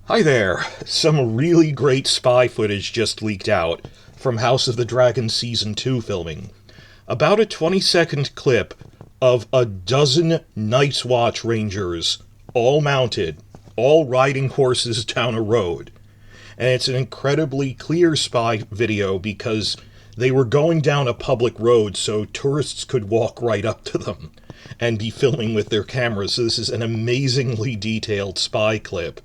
Hi there! Some really great spy footage just leaked out from House of the Dragon Season 2 filming. About a 20-second clip of a dozen Night's Watch Rangers, all mounted, all riding horses down a road. And it's an incredibly clear spy video because they were going down a public road so tourists could walk right up to them and be filming with their cameras. So this is an amazingly detailed spy clip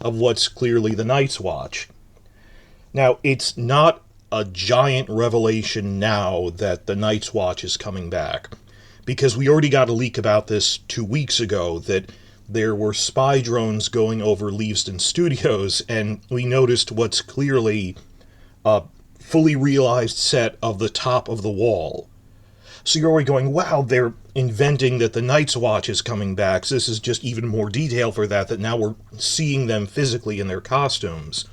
of what's clearly the Night's Watch. Now, it's not a giant revelation now that the Night's Watch is coming back, because we already got a leak about this 2 weeks ago, that there were spy drones going over Leavesden Studios, and we noticed what's clearly a fully realized set of the top of the wall. So you're already going, wow, they're inventing that the Night's Watch is coming back. So this is just even more detail for that now we're seeing them physically in their costumes.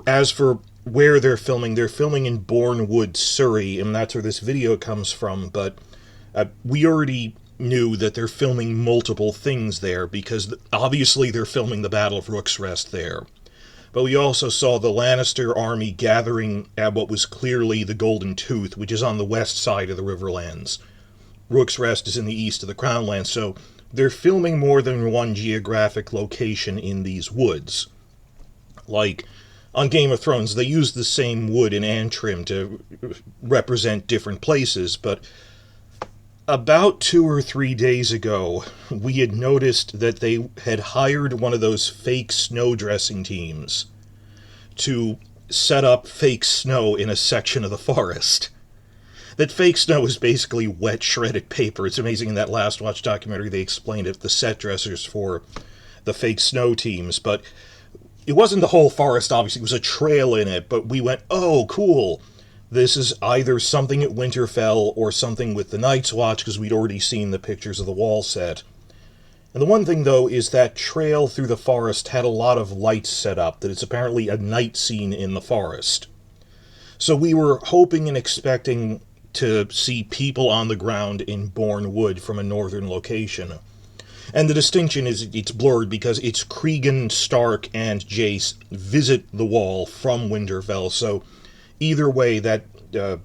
As for where they're filming in Bournewood, Surrey, and that's where this video comes from, but we already knew that they're filming multiple things there, because obviously they're filming the Battle of Rook's Rest there. But we also saw the Lannister army gathering at what was clearly the Golden Tooth, which is on the west side of the Riverlands. Rook's Rest is in the east of the Crownlands, so they're filming more than one geographic location in these woods. Like on Game of Thrones, they use the same wood in Antrim to represent different places, but about 2 or 3 days ago, we had noticed that they had hired one of those fake snow dressing teams to set up fake snow in a section of the forest. That fake snow is basically wet, shredded paper. It's amazing in that Last Watch documentary they explained it, the set dressers for the fake snow teams, but it wasn't the whole forest, obviously. It was a trail in it, but we went, oh, cool. This is either something at Winterfell or something with the Night's Watch, because we'd already seen the pictures of the wall set. And the one thing, though, is that trail through the forest had a lot of lights set up, that it's apparently a night scene in the forest. So we were hoping and expecting to see people on the ground in Bournewood from a northern location. And the distinction is it's blurred because it's Cregan, Stark, and Jace visit the wall from Winterfell, so either way, that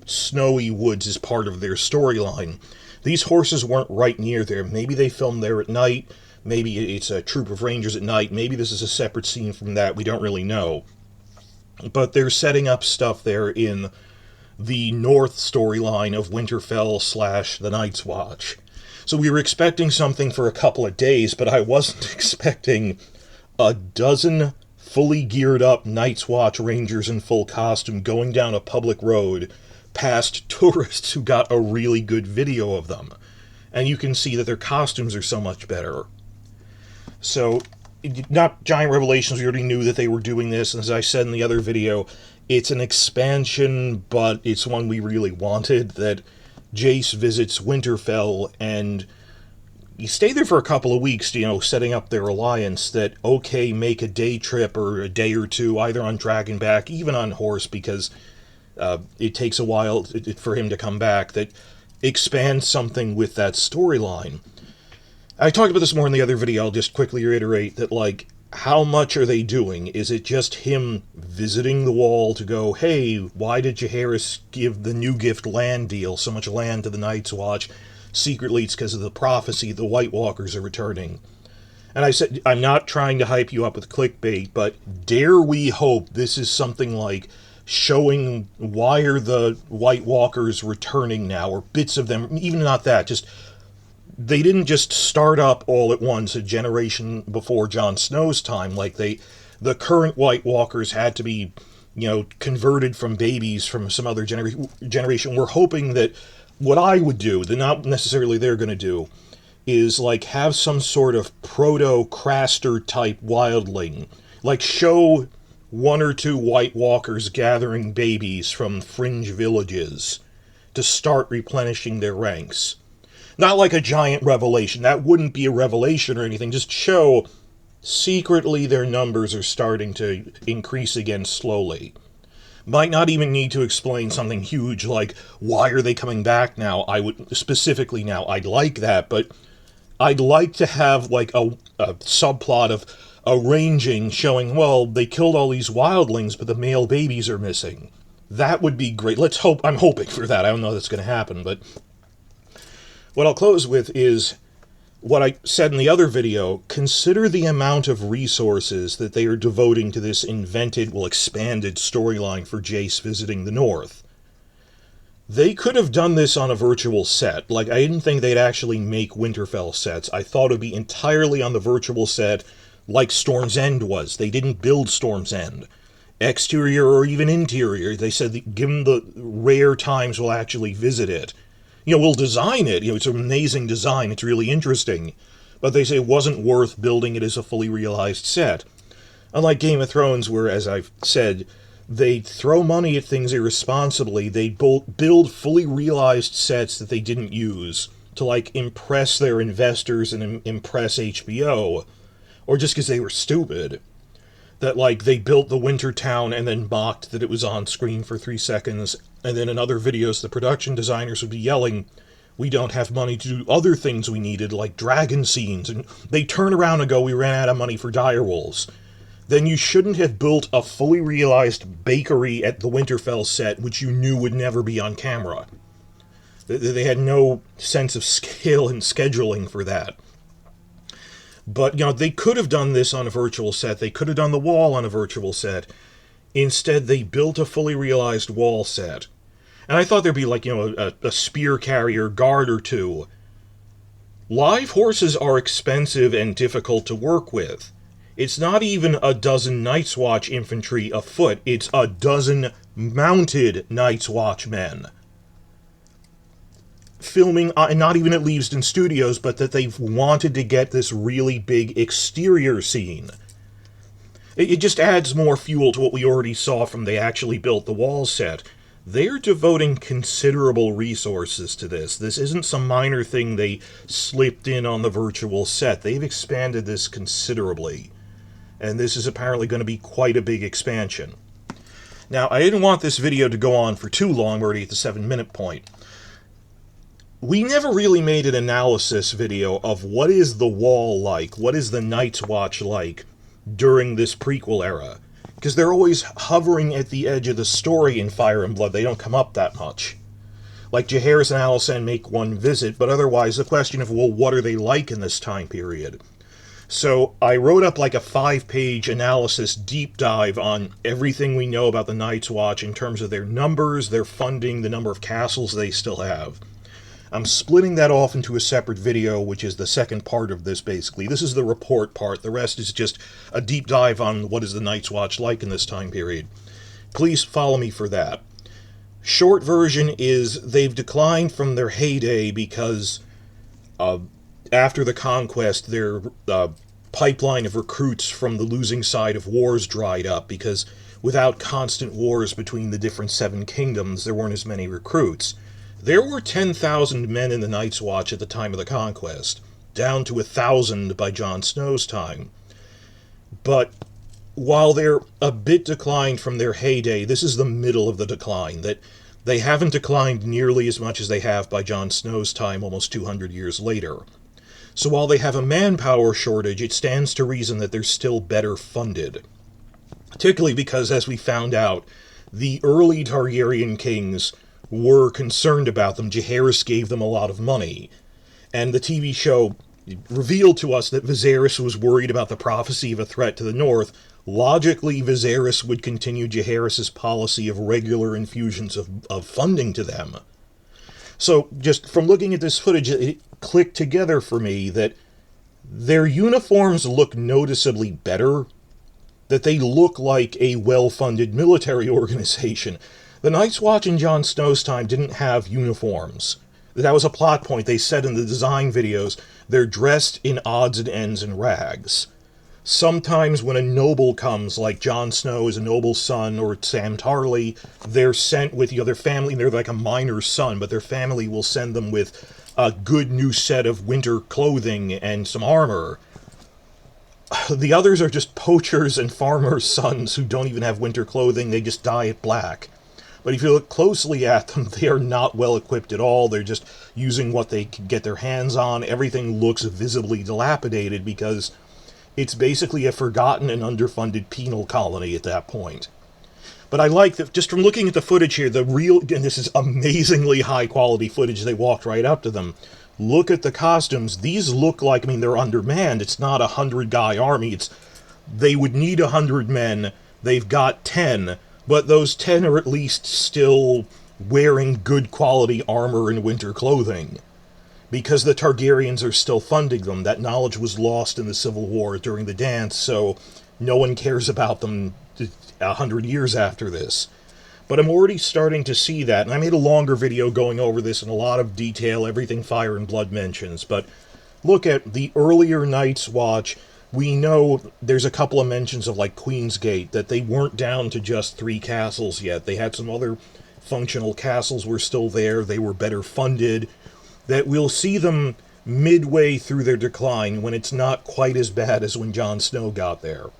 snowy woods is part of their storyline. These horses weren't right near there. Maybe they filmed there at night. Maybe it's a troop of rangers at night. Maybe this is a separate scene from that. We don't really know. But they're setting up stuff there in the north storyline of Winterfell / the Night's Watch. So we were expecting something for a couple of days, but I wasn't expecting a dozen fully geared up Night's Watch Rangers in full costume going down a public road past tourists who got a really good video of them. And you can see that their costumes are so much better. So, not giant revelations, we already knew that they were doing this, and as I said in the other video, it's an expansion, but it's one we really wanted, that Jace visits Winterfell, and you stay there for a couple of weeks, setting up their alliance, that, okay, make a day trip or a day or two, either on Dragonback, even on horse, because it takes a while for him to come back, that expands something with that storyline. I talked about this more in the other video. I'll just quickly reiterate that, how much are they doing? Is it just him visiting the wall to go, hey, why did Jaehaerys give the new gift land deal, so much land to the Night's Watch? Secretly, it's because of the prophecy the White Walkers are returning. And I said, I'm not trying to hype you up with clickbait, but dare we hope this is something like showing why are the White Walkers returning now, or bits of them, even not that, just they didn't just start up all at once a generation before Jon Snow's time, the current White Walkers had to be, converted from babies from some other generation. We're hoping that what I would do, not necessarily they're going to do, is have some sort of proto-Craster type wildling. Show 1 or 2 White Walkers gathering babies from fringe villages to start replenishing their ranks. Not like a giant revelation. That wouldn't be a revelation or anything. Just show secretly their numbers are starting to increase again slowly. Might not even need to explain something huge like, why are they coming back now? Specifically now, I'd like that, but I'd like to have, a subplot of, arranging, showing, well, they killed all these wildlings, but the male babies are missing. That would be great. Let's hope. I'm hoping for that. I don't know if that's going to happen, but what I'll close with is what I said in the other video. Consider the amount of resources that they are devoting to this invented, well, expanded storyline for Jace visiting the North. They could have done this on a virtual set. Like, I didn't think they'd actually make Winterfell sets. I thought it would be entirely on the virtual set, like Storm's End was. They didn't build Storm's End. Exterior or even interior. They said that given the rare times we'll actually visit it, we'll design it. It's an amazing design. It's really interesting. But they say it wasn't worth building it as a fully realized set. Unlike Game of Thrones, where, as I've said, they throw money at things irresponsibly. They build fully realized sets that they didn't use to, like, impress their investors and impress HBO. Or just because they were stupid. That, like, they built the winter town and then mocked that it was on screen for 3 seconds, and then in other videos the production designers would be yelling, we don't have money to do other things we needed, like dragon scenes, and they turn around and go, we ran out of money for direwolves. Then you shouldn't have built a fully realized bakery at the Winterfell set, which you knew would never be on camera. They had no sense of scale and scheduling for that. But, they could have done this on a virtual set. They could have done the wall on a virtual set. Instead, they built a fully realized wall set. And I thought there'd be, like, a spear carrier guard or two. Live horses are expensive and difficult to work with. It's not even a dozen Night's Watch infantry afoot. It's a dozen mounted Night's Watch men. Filming, not even at Leavesden Studios, but that they've wanted to get this really big exterior scene. It just adds more fuel to what we already saw from they actually built the wall set. They're devoting considerable resources to this. This isn't some minor thing they slipped in on the virtual set. They've expanded this considerably. And this is apparently going to be quite a big expansion. Now, I didn't want this video to go on for too long. We're already at the 7-minute point. We never really made an analysis video of what is the wall like, what is the Night's Watch like during this prequel era. Because they're always hovering at the edge of the story in Fire and Blood. They don't come up that much. Like, Jaehaerys and Alysanne make one visit, but otherwise the question of, well, what are they like in this time period? So I wrote up like a 5-page analysis deep dive on everything we know about the Night's Watch in terms of their numbers, their funding, the number of castles they still have. I'm splitting that off into a separate video, which is the second part of this, basically. This is the report part. The rest is just a deep dive on what is the Night's Watch like in this time period. Please follow me for that. Short version is they've declined from their heyday because after the conquest, their pipeline of recruits from the losing side of wars dried up because without constant wars between the different 7 kingdoms, there weren't as many recruits. There were 10,000 men in the Night's Watch at the time of the conquest, down to 1,000 by Jon Snow's time. But while they're a bit declined from their heyday, this is the middle of the decline, that they haven't declined nearly as much as they have by Jon Snow's time almost 200 years later. So while they have a manpower shortage, it stands to reason that they're still better funded. Particularly because, as we found out, the early Targaryen kings were concerned about them. Jaehaerys gave them a lot of money. And the TV show revealed to us that Viserys was worried about the prophecy of a threat to the north. Logically, Viserys would continue Jaehaerys' policy of regular infusions of funding to them. So, just from looking at this footage, it clicked together for me that their uniforms look noticeably better, that they look like a well-funded military organization. The Night's Watch in Jon Snow's time didn't have uniforms. That was a plot point. They said in the design videos, they're dressed in odds and ends and rags. Sometimes when a noble comes, like Jon Snow is a noble's son, or Sam Tarly, they're sent with their family. They're like a miner's son, but their family will send them with a good new set of winter clothing and some armor. The others are just poachers and farmers' sons who don't even have winter clothing. They just dye it black. But if you look closely at them, they are not well equipped at all. They're just using what they can get their hands on. Everything looks visibly dilapidated because It's basically a forgotten and underfunded penal colony at that point. But I like that, just from looking at the footage here, and this is amazingly high quality footage, they walked right up to them. Look at the costumes. These look like, I mean, they're undermanned. It's not a 100-guy army. They would need 100 men. They've got 10, but those 10 are at least still wearing good quality armor and winter clothing. Because the Targaryens are still funding them. That knowledge was lost in the Civil War during the dance, so no one cares about them 100 years after this. But I'm already starting to see that, and I made a longer video going over this in a lot of detail, everything Fire and Blood mentions. But look at the earlier Night's Watch. We know there's a couple of mentions of, like, Queen's Gate, that they weren't down to just 3 castles yet. They had some other functional castles were still there. They were better funded. That we'll see them midway through their decline when it's not quite as bad as when Jon Snow got there.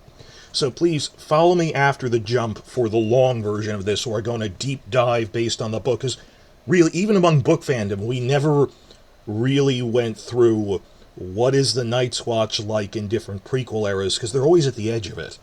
So please follow me after the jump for the long version of this, where I go on a deep dive based on the book. Because really, even among book fandom, we never really went through what is the Night's Watch like in different prequel eras, because they're always at the edge of it.